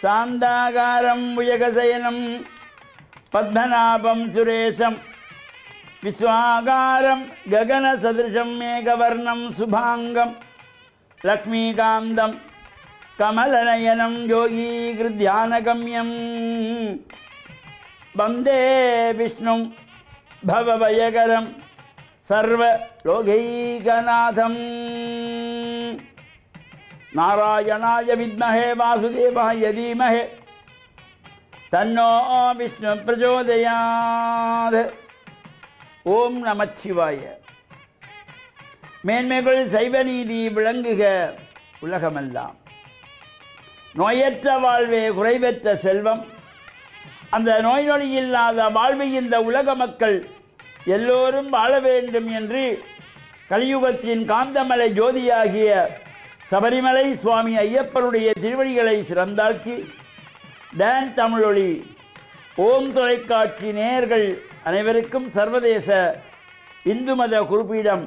சாந்தாகாரம் புஜகசயனம் பத்மநாபம் சுரேஷம் விஸ்வாகாரம் ககனசதிருஷம் மேகவர்ணம் சுபாங்கம் லக்ஷ்மீகாந்தம் கமலநயனம் யோகீகிருத்யானகம்யம் வந்தே விஷ்ணும் பவபயகரம் சர்வலோகைகநாதம். நாராயணாய வித்மஹே வாசுதேவாய தீமஹே தன்னோ விஷ்ணு பிரச்சோதயாத். ஓம் நமச்சிவாய. மேன்மைகள் சைவநீதி விளங்குக உலகமெல்லாம். நோயற்ற வாழ்வே குறைவற்ற செல்வம். அந்த நோய் நொடி இல்லாத வாழ்வை இந்த உலக மக்கள் எல்லோரும் வாழ வேண்டும் என்று கலியுகத்தின் காந்தமலை ஜோதியாகிய சபரிமலை சுவாமி ஐயப்பனுடைய திருவடிகளை சிறந்தாக்கி டான் தமிழொலி ஓம் தொலைக்காட்சி நேயர்கள் அனைவருக்கும் சர்வதேச இந்து மத குறிப்பீடம்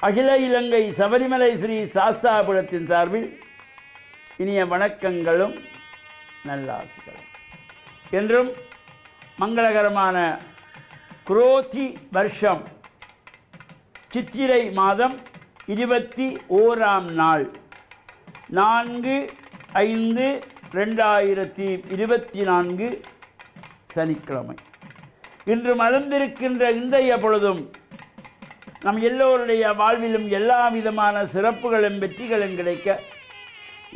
அகில இலங்கை சபரிமலை ஸ்ரீ சாஸ்தாபுரத்தின் சார்பில் இனிய வணக்கங்களும் நல்லாசிகளும். என்றும் மங்களகரமான குரோதி வருஷம் சித்திரை மாதம் 21ஆம் நாள் 4/5/2024 சனிக்கிழமை. இன்று மலர்ந்திருக்கின்ற இன்றைய பொழுதும் நம் எல்லோருடைய வாழ்விலும் எல்லா விதமான சிறப்புகளும் வெற்றிகளும் கிடைக்க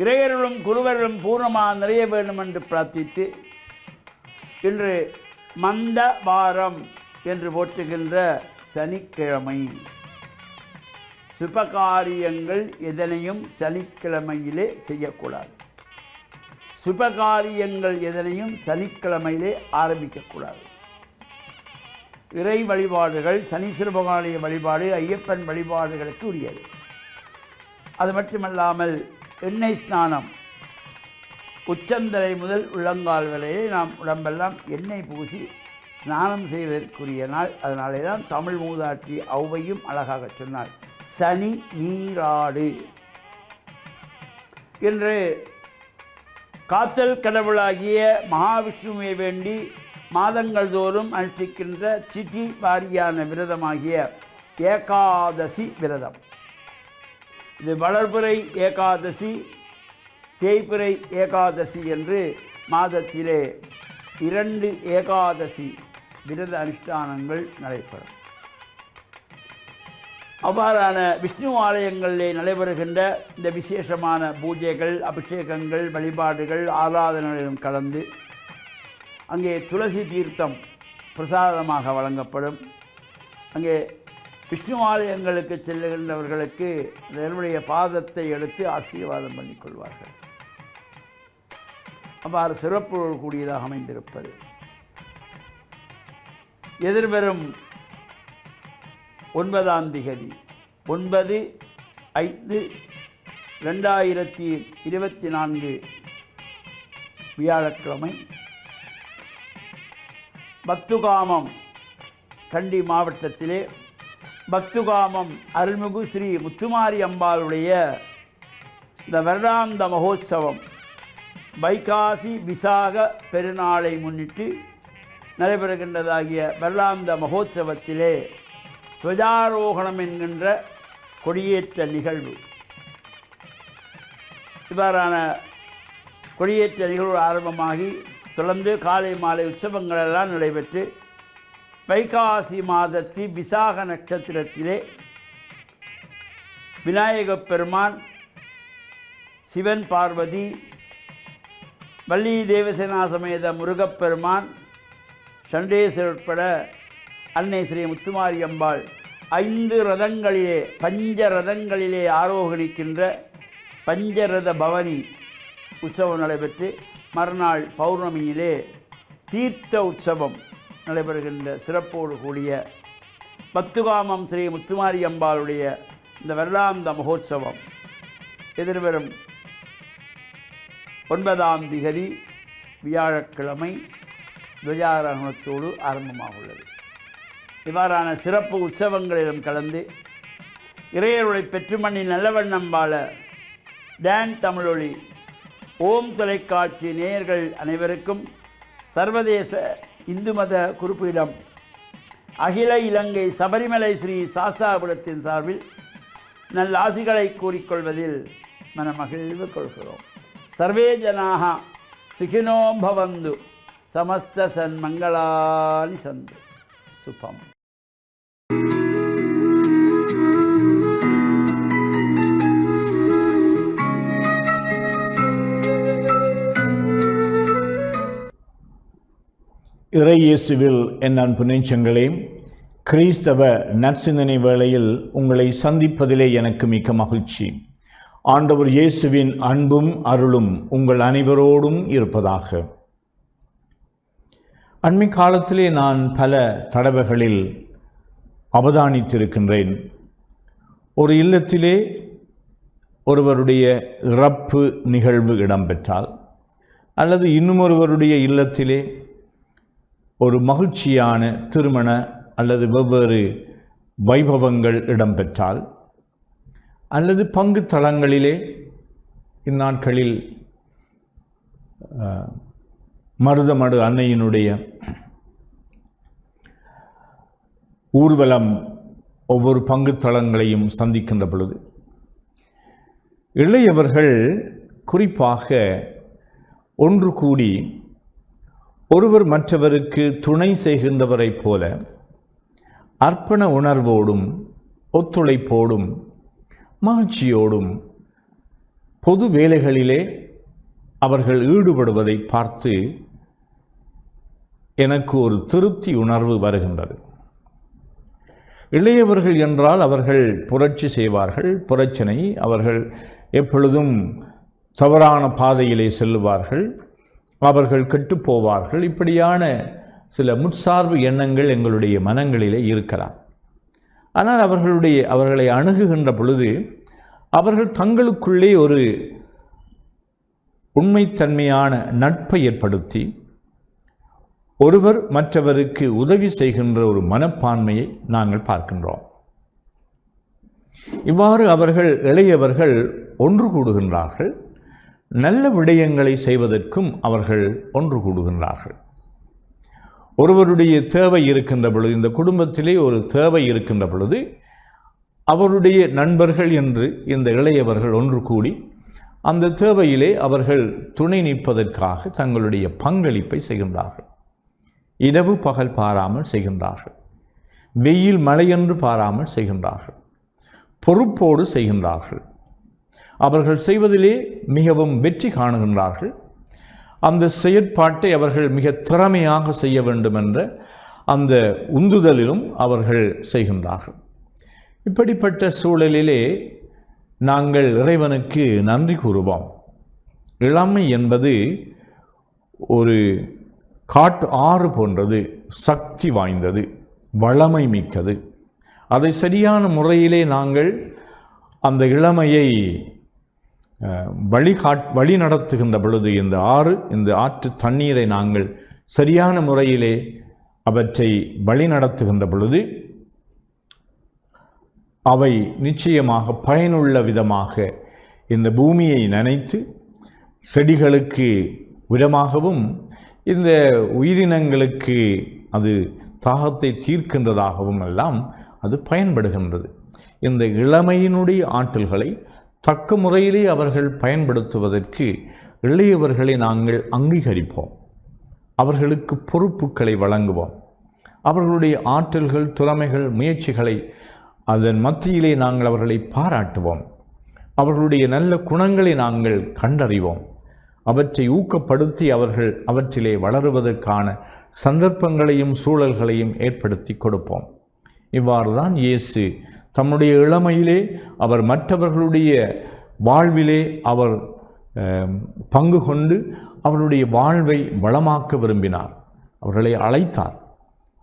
இறையர்களும் குருவர்களும் பூர்ணமாக நிறைய வேண்டும் என்று பிரார்த்தித்து இன்று மந்த வாரம் என்று போற்றுகின்ற சனிக்கிழமை. சுபகாரியங்கள் எதனையும் சனிக்கிழமையிலே செய்யக்கூடாது. சுபகாரியங்கள் எதனையும் சனிக்கிழமையிலே ஆரம்பிக்கக்கூடாது. இறை வழிபாடுகள் சனீஸ்வர பகவானுடைய வழிபாடு ஐயப்பன் வழிபாடுகளுக்கு உரியது. அது மட்டுமல்லாமல் எண்ணெய் ஸ்நானம் உச்சந்தலை முதல் உள்ளங்கால் வரையே நாம் உடம்பெல்லாம் எண்ணெய் பூசி ஸ்நானம் செய்வதற்குரிய நாள். அதனாலே தான் தமிழ் மூதாட்டி ஔவையும் அழகாக சொன்னாள், சனி நீராடு என்று. காத்தல் கடவுளாகிய மகாவிஷ்ணுவை வேண்டி மாதங்கள் தோறும் அனுஷ்டிக்கின்ற திதி வாரியான விரதமாகிய ஏகாதசி விரதம். இது வளர்பிறை ஏகாதசி, தேய்பிறை ஏகாதசி என்று மாதத்திலே 2 ஏகாதசி விரத அனுஷ்டானங்கள் நடைபெறும். அவ்வாறான விஷ்ணு ஆலயங்களிலே நடைபெறுகின்ற இந்த விசேஷமான பூஜைகள், அபிஷேகங்கள், வழிபாடுகள், ஆராதனைகளிலும் கலந்து அங்கே துளசி தீர்த்தம் பிரசாதமாக வழங்கப்படும். அங்கே விஷ்ணு ஆலயங்களுக்கு செல்லுகின்றவர்களுக்கு என்னுடைய பாதத்தை எடுத்து ஆசீர்வாதம் பண்ணிக்கொள்வார்கள். அவ்வாறு சிறப்புகள் கூடியதாக அமைந்திருப்பது. எதிர்வரும் 9ஆம் திகதி 9/5/2024 வியாழக்கிழமை பக்துகாமம் கண்டி மாவட்டத்திலே பக்துகாமம் அருள்மிகு ஸ்ரீ முத்துமாரி அம்பாளுடைய இந்த வருடாந்த மகோத்சவம் வைகாசி விசாக பெருநாளை முன்னிட்டு நடைபெறுகின்றதாகிய வருடாந்த மகோத்சவத்திலே துவஜாரோகணம் என்கின்ற கொடியேற்ற நிகழ்வு. இவ்வாறான கொடியேற்ற நிகழ்வு ஆரம்பமாகி தொடர்ந்து காலை மாலை உற்சவங்களெல்லாம் நடைபெற்று வைகாசி மாதத்தி விசாக நட்சத்திரத்திலே விநாயகப் பெருமான், சிவன் பார்வதி, வள்ளி தேவசேனா சமேத முருகப்பெருமான், சண்டேஸ்வரர் உட்பட அன்னை ஸ்ரீ முத்துமாரி அம்பாள் 5 ரதங்களிலே பஞ்ச ரதங்களிலே ஆரோகணிக்கின்ற பஞ்சரத பவனி உற்சவம் நடைபெற்று மறுநாள் பௌர்ணமியிலே தீர்த்த உற்சவம் நடைபெறுகின்ற சிறப்போடு கூடிய பக்துகாமம் ஸ்ரீ முத்துமாரி அம்பாளுடைய இந்த வருடாந்த மகோத்சவம் எதிர்வரும் 9ஆம் திகதி வியாழக்கிழமை துவஜாரோகணத்தோடு ஆரம்பமாக உள்ளது. இவ்வாறான சிறப்பு உற்சவங்களிலும் கலந்து இறையருளை பெற்று மண்ணின் நல்லவண்ணம் வாழ டான் தமிழொலி ஓம் தொலைக்காட்சி நேயர்கள் அனைவருக்கும் சர்வதேச இந்து மத குறிப்பீடம் அகில இலங்கை சபரிமலை ஸ்ரீ சாஸ்தாபுரத்தின் சார்பில் நல்லாசிகளை கூறிக்கொள்வதில் மனமகிழ்வு கொள்கிறோம். சர்வே ஜனாக சுகினோ பவந்து சமஸ்த சன்மங்களானி சந்து சுபம். இறை இயேசுவில் என் அன்பு நெஞ்சங்களே, கிறிஸ்தவ நற்சிந்தனை வேளையில் உங்களை சந்திப்பதிலே எனக்கு மிக்க மகிழ்ச்சி. ஆண்டவர் இயேசுவின் அன்பும் அருளும் உங்கள் அனைவரோடும் இருப்பதாக. அண்மை காலத்திலே நான் பல தடவைகளில் அவதானித்திருக்கின்றேன். ஒரு இல்லத்திலே ஒருவருடைய இறப்பு நிகழ்வு இடம்பெற்றால், அல்லது இன்னுமொருவருடைய இல்லத்திலே ஒரு மகிழ்ச்சியான திருமண அல்லது வெவ்வேறு வைபவங்கள் இடம்பெற்றால், அல்லது பங்கு தளங்களிலே இந்நாட்களில் மருதமடு அன்னையினுடைய ஊர்வலம் ஒவ்வொரு பங்கு தளங்களையும் சந்திக்கின்ற பொழுது, இளையவர்கள் குறிப்பாக ஒன்று கூடி ஒருவர் மற்றவருக்கு துணை செய்கின்றவரைப் போல அர்ப்பண உணர்வோடும் ஒத்துழைப்போடும் மகிழ்ச்சியோடும் பொது வேலைகளிலே அவர்கள் ஈடுபடுவதை பார்த்து எனக்கு ஒரு திருப்தி உணர்வு வருகின்றது. இளையவர்கள் என்றால் அவர்கள் புரட்சி செய்வார்கள், புரட்சனை, அவர்கள் எப்பொழுதும் தவறான பாதையிலே செல்லுவார்கள், அவர்கள் கெட்டுப்போவார்கள். இப்படியான சில முற்சார்பு எண்ணங்கள் எங்களுடைய மனங்களிலே இருக்கலாம். ஆனால் அவர்களை அணுகுகின்ற பொழுது அவர்கள் தங்களுக்குள்ளே ஒரு உண்மைத்தன்மையான நட்பை ஏற்படுத்தி ஒருவர் மற்றவருக்கு உதவி செய்கின்ற ஒரு மனப்பான்மையை நாங்கள் பார்க்கின்றோம். இவ்வாறு இளையவர்கள் ஒன்று கூடுகின்றார்கள். நல்ல விடயங்களை செய்வதற்கும் அவர்கள் ஒன்று கூடுகின்றார்கள். ஒருவருடைய தேவை இருக்கின்ற பொழுது, இந்த குடும்பத்திலே ஒரு தேவை இருக்கின்ற பொழுது, அவருடைய நண்பர்கள் என்று இந்த இளையவர்கள் ஒன்று கூடி அந்த தேவையிலே அவர்கள் துணை நிற்பதற்காக தங்களுடைய பங்களிப்பை செய்கின்றார்கள். இரவு பகல் பாராமல் செய்கின்றார்கள். வெயில் மழை என்று பாராமல் செய்கின்றார்கள். பொறுப்போடு செய்கின்றார்கள். அவர்கள் செய்வதிலே மிகவும் வெற்றி காணுகின்றார்கள். அந்த செயற்பாட்டை அவர்கள் மிக திறமையாக செய்ய வேண்டும் என்ற அந்த உந்துதலிலும் அவர்கள் செய்கின்றார்கள். இப்படிப்பட்ட சூழலிலே நாங்கள் இறைவனுக்கு நன்றி கூறுவோம். இளமை என்பது ஒரு காட்டு ஆறு போன்றது, சக்தி வாய்ந்தது, வளமை மிக்கது. அதை சரியான முறையிலே நாங்கள் அந்த இளமையை வழி நடத்துகின்ற பொழுது, இந்த ஆற்று தண்ணீரை நாங்கள் சரியான முறையிலே அவற்றை வழி நடத்துகின்ற பொழுது அவை நிச்சயமாக பயனுள்ள விதமாக இந்த பூமியை நனைத்து செடிகளுக்கு உரமாகவும் இந்த உயிரினங்களுக்கு அது தாகத்தை தீர்க்கின்றதாகவும் எல்லாம் அது பயன்படுகின்றது. இந்த இளமையினுடைய ஆற்றல்களை தக்க முறையிலே அவர்கள் பயன்படுத்துவதற்கு இளையவர்களை நாங்கள் அங்கீகரிப்போம். அவர்களுக்கு பொறுப்புகளை வழங்குவோம். அவர்களுடைய ஆற்றல்கள், திறமைகள், முயற்சிகளை அதன் மத்தியிலே நாங்கள் அவர்களை பாராட்டுவோம். அவர்களுடைய நல்ல குணங்களை நாங்கள் கண்டறிவோம். அவற்றை ஊக்கப்படுத்தி அவர்கள் அவற்றிலே வளருவதற்கான சந்தர்ப்பங்களையும் சூழல்களையும் ஏற்படுத்தி கொடுப்போம். இவ்வாறுதான் இயேசு தம்முடைய இளமையிலே அவர் மற்றவர்களுடைய வாழ்விலே அவர் பங்கு கொண்டு அவருடைய வாழ்வை வளமாக்க விரும்பினார். அவர்களை அழைத்தார்.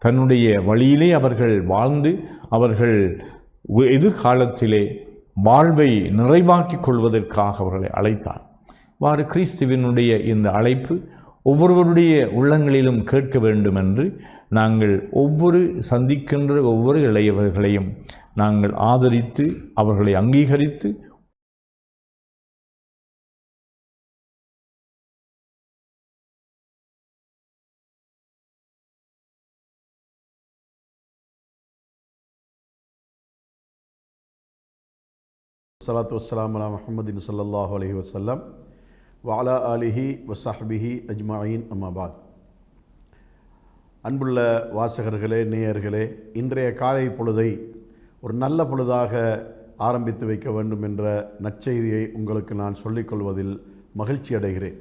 தன்னுடைய வழியிலே அவர்கள் வாழ்ந்து அவர்கள் எதிர்காலத்திலே வாழ்வை நிறைவாக்கிக் கொள்வதற்காக அவர்களை அழைத்தார். இவ்வாறு கிறிஸ்துவினுடைய இந்த அழைப்பு ஒவ்வொருவருடைய உள்ளங்களிலும் கேட்க வேண்டும் என்று நாங்கள் சந்திக்கின்ற ஒவ்வொரு இளையவர்களையும் நாங்கள் ஆதரித்து அவர்களை அங்கீகரித்து ஸலாத்து வஸ்ஸலாமு அலா முஹம்மதின் ஸல்லல்லாஹு அலைஹி வஸல்லம் வ அலா ஆலிஹி வஸஹ்பிஹி அஜ்மஈன் அம்மா பாத். அன்புள்ள வாசகர்களே, நேயர்களே, இன்றைய காலை பொழுதை ஒரு நல்ல பொழுதாக ஆரம்பித்து வைக்க வேண்டும் என்ற நற்செய்தியை உங்களுக்கு நான் சொல்லிக்கொள்வதில் மகிழ்ச்சி அடைகிறேன்.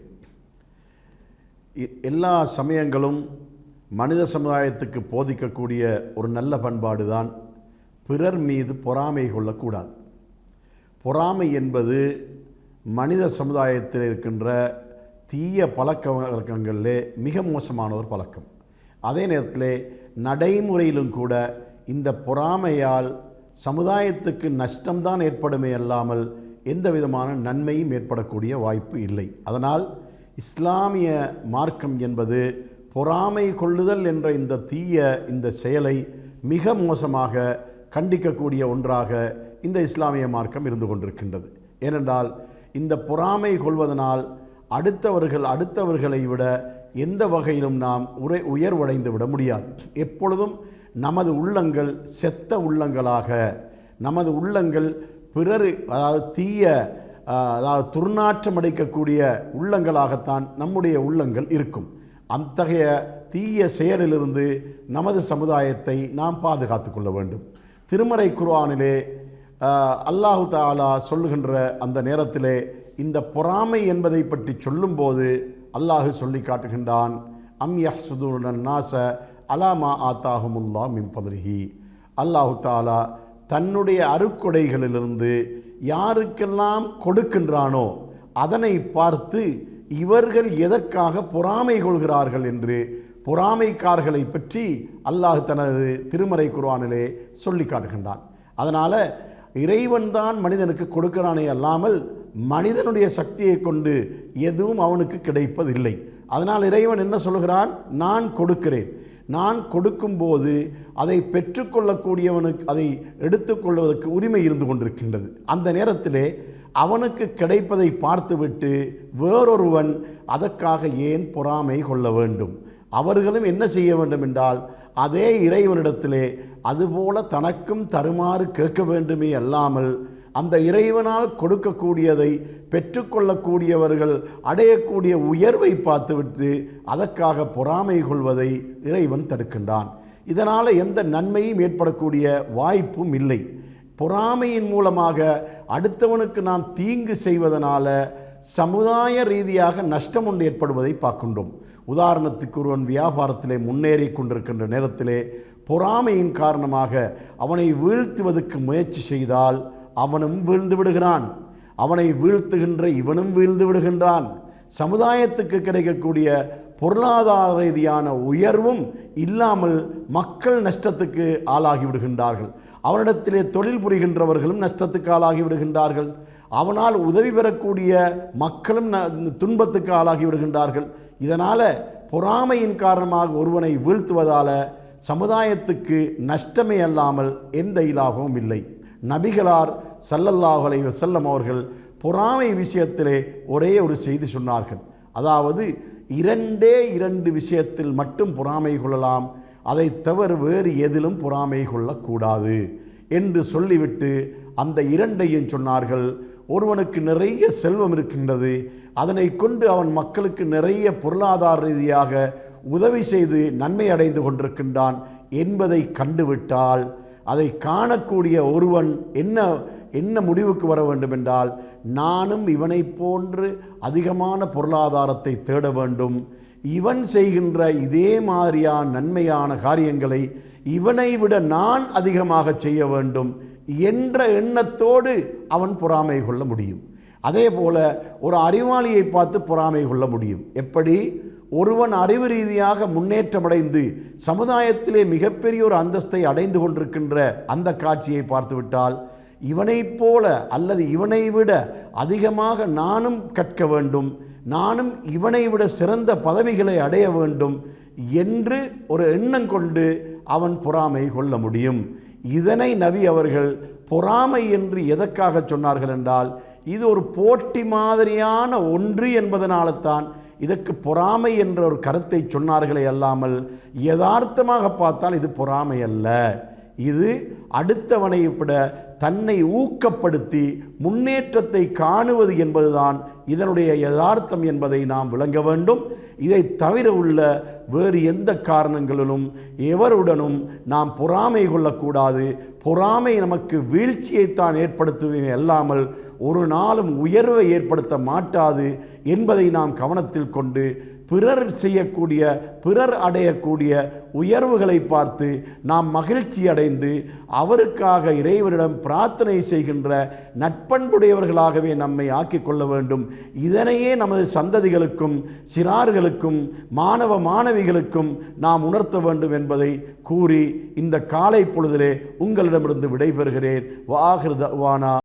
எல்லா சமயங்களும் மனித சமுதாயத்துக்கு போதிக்கக்கூடிய ஒரு நல்ல பண்பாடு தான் பிறர் மீது பொறாமை கொள்ளக்கூடாது. பொறாமை என்பது மனித சமுதாயத்தில் இருக்கின்ற தீய பழக்க வழக்கங்களிலே மிக மோசமான ஒரு பழக்கம். அதே நேரத்தில் நடைமுறையிலும் கூட இந்த பொறாமையால் சமுதாயத்துக்கு நஷ்டம்தான் ஏற்படுமே அல்லாமல் எந்த விதமான நன்மையும் ஏற்படக்கூடிய வாய்ப்பு இல்லை. அதனால் இஸ்லாமிய மார்க்கம் என்பது பொறாமை கொள்ளுதல் என்ற இந்த செயலை மிக மோசமாக கண்டிக்கக்கூடிய ஒன்றாக இந்த இஸ்லாமிய மார்க்கம் இருந்து கொண்டிருக்கின்றது. ஏனென்றால் இந்த பொறாமை கொள்வதனால் அடுத்தவர்களை விட எந்த வகையிலும் நாம் உயர்வடைந்து விட முடியாது. எப்பொழுதும் நமது உள்ளங்கள் செத்த உள்ளங்களாக, நமது உள்ளங்கள் பிறர் துர்நாற்றம் அடிக்கக்கூடிய உள்ளங்களாகத்தான் நம்முடைய உள்ளங்கள் இருக்கும். அத்தகைய தீய செயலிலிருந்து நமது சமுதாயத்தை நாம் பாதுகாத்து கொள்ள வேண்டும். திருமறை குர்ஆனிலே அல்லாஹு தஆலா சொல்லுகின்ற அந்த நேரத்திலே இந்த பொறாமை என்பதை பற்றி சொல்லும்போது அல்லாஹ் சொல்லி காட்டுகின்றான், அம் யஹ்சுதுன நாஸ அலா மா ஆத்தாஹுமுல்லாஹ் மின் ஃபத்லிஹி. அல்லாஹு தஆலா தன்னுடைய அருட்கொடைகளிலிருந்து யாருக்கெல்லாம் கொடுக்கின்றானோ அதனை பார்த்து இவர்கள் எதற்காக பொறாமை கொள்கிறார்கள் என்று பொறாமைக்காரர்களை பற்றி அல்லாஹ் தனது திருமறை குர்ஆனிலே சொல்லி காட்டுகின்றான். அதனால் இறைவன்தான் மனிதனுக்கு கொடுக்கிறானே அல்லாமல் மனிதனுடைய சக்தியை கொண்டு எதுவும் அவனுக்கு கிடைப்பதில்லை. அதனால் இறைவன் என்ன சொல்கிறான்? நான் கொடுக்கிறேன். நான் கொடுக்கும்போது அதை பெற்றுக்கொள்ளக்கூடியவனுக்கு அதை எடுத்துக்கொள்வதற்கு உரிமை இருந்து கொண்டிருக்கின்றது. அந்த நேரத்திலே அவனுக்கு கிடைப்பதை பார்த்துவிட்டு வேறொருவன் அதற்காக ஏன் பொறாமை கொள்ள வேண்டும்? அவர்களும் என்ன செய்ய வேண்டும் என்றால் அதே இறைவனிடத்திலே அதுபோல தனக்கும் தருமாறு கேட்க வேண்டுமே அல்லாமல் அந்த இறைவனால் கொடுக்கக்கூடியதை பெற்றுக்கொள்ளக்கூடியவர்கள் அடையக்கூடிய உயர்வை பார்த்துவிட்டு அதற்காக பொறாமை கொள்வதை இறைவன் தடுக்கின்றான். இதனால் எந்த நன்மையும் ஏற்படக்கூடிய வாய்ப்பும் இல்லை. பொறாமையின் மூலமாக அடுத்தவனுக்கு நாம் தீங்கு செய்வதனால சமுதாய ரீதியாக நஷ்டம் ஒன்று ஏற்படுவதை பார்க்கின்றோம். உதாரணத்துக்கு ஒருவன் வியாபாரத்திலே முன்னேறி கொண்டிருக்கின்ற நேரத்திலே பொறாமையின் காரணமாக அவனை வீழ்த்துவதற்கு முயற்சி செய்தால் அவனும் வீழ்ந்து விடுகிறான். அவனை வீழ்த்துகின்ற இவனும் வீழ்ந்து விடுகின்றான். சமுதாயத்துக்கு கிடைக்கக்கூடிய பொருளாதார ரீதியான உயர்வும் இல்லாமல் மக்கள் நஷ்டத்துக்கு ஆளாகி விடுகின்றார்கள். அவனிடத்திலே தொழில் புரிகின்றவர்களும் நஷ்டத்துக்கு ஆளாகி விடுகின்றார்கள். அவனால் உதவி பெறக்கூடிய மக்களும் துன்பத்துக்கு ஆளாகி விடுகின்றார்கள். இதனால் பொறாமையின் காரணமாக ஒருவனை வீழ்த்துவதால் சமுதாயத்துக்கு நஷ்டமே அல்லாமல் எந்த இலாபமும் இல்லை. நபிகளார் ஸல்லல்லாஹு அலைஹி வஸல்லம் அவர்கள் பொறாமை விஷயத்திலே ஒரே ஒரு செய்தி சொன்னார்கள். அதாவது 2 விஷயத்தில் மட்டும் பொறாமை கொள்ளலாம், அதை தவிர வேறு எதிலும் பொறாமை கொள்ளக்கூடாது என்று சொல்லிவிட்டு அந்த 2ஐயும் சொன்னார்கள். ஒருவனுக்கு நிறைய செல்வம் இருக்கின்றது, அதனை கொண்டு அவன் மக்களுக்கு நிறைய பொருளாதார ரீதியாக உதவி செய்து நன்மை அடைந்து கொண்டிருக்கின்றான் என்பதை கண்டுவிட்டால் அதை காணக்கூடிய ஒருவன் என்ன முடிவுக்கு வர வேண்டும் என்றால், நானும் இவனை போன்று அதிகமான பொருளாதாரத்தை தேட வேண்டும், இவன் செய்கின்ற இதே மாதிரியான நன்மையான காரியங்களை இவனை விட நான் அதிகமாக செய்ய வேண்டும் என்ற எண்ணத்தோடு அவன் பொறாமை கொள்ள முடியும். அதே போல ஒரு அறிவாளியை பார்த்து பொறாமை கொள்ள முடியும். எப்படி? ஒருவன் அறிவு ரீதியாக முன்னேற்றமடைந்து சமுதாயத்திலே மிகப்பெரிய ஒரு அந்தஸ்தை அடைந்து கொண்டிருக்கின்ற அந்த காட்சியை பார்த்துவிட்டால் இவனைப் போல அல்லது இவனை விட அதிகமாக நானும் கற்க வேண்டும், நானும் இவனை விட சிறந்த பதவிகளை அடைய வேண்டும் என்று ஒரு எண்ணம் கொண்டு அவன் பொறாமை கொள்ள முடியும். இதனை நபி அவர்கள் பொறாமை என்று எதற்காக சொன்னார்கள் என்றால், இது ஒரு போட்டி மாதிரியான ஒன்று என்பதனால்தான் இதற்கு பொறாமை என்ற ஒரு கருத்தை சொன்னார்களே அல்லாமல் யதார்த்தமாக பார்த்தால் இது பொறாமை அல்ல. இது அடுத்தவனை விட தன்னை ஊக்கப்படுத்தி முன்னேற்றத்தை காணுவது என்பதுதான் இதனுடைய யதார்த்தம் என்பதை நாம் விளங்க வேண்டும். இதை தவிர உள்ள வேறு எந்த காரணங்களிலும் எவருடனும் நாம் பொறாமை கொள்ளக்கூடாது. பொறாமை நமக்கு வீழ்ச்சியைத்தான் ஏற்படுத்துவே அல்லாமல் ஒரு நாளும் உயர்வை ஏற்படுத்த மாட்டாது என்பதை நாம் கவனத்தில் கொண்டு பிறர் செய்யக்கூடிய, பிறர் அடையக்கூடிய உயர்வுகளை பார்த்து நாம் மகிழ்ச்சி அடைந்து அவருக்காக இறைவனிடம் பிரார்த்தனை செய்கின்ற நட்பண்புடையவர்களாகவே நம்மை ஆக்கிக் கொள்ள வேண்டும். இதனையே நமது சந்ததிகளுக்கும் சிறார்களுக்கும் மாணவ மாணவிகளுக்கும் நாம் உணர்த்த வேண்டும் என்பதை கூறி இந்த காலை பொழுதிலே உங்களிடமிருந்து விடைபெறுகிறேன். வாஹிர் தஅவானா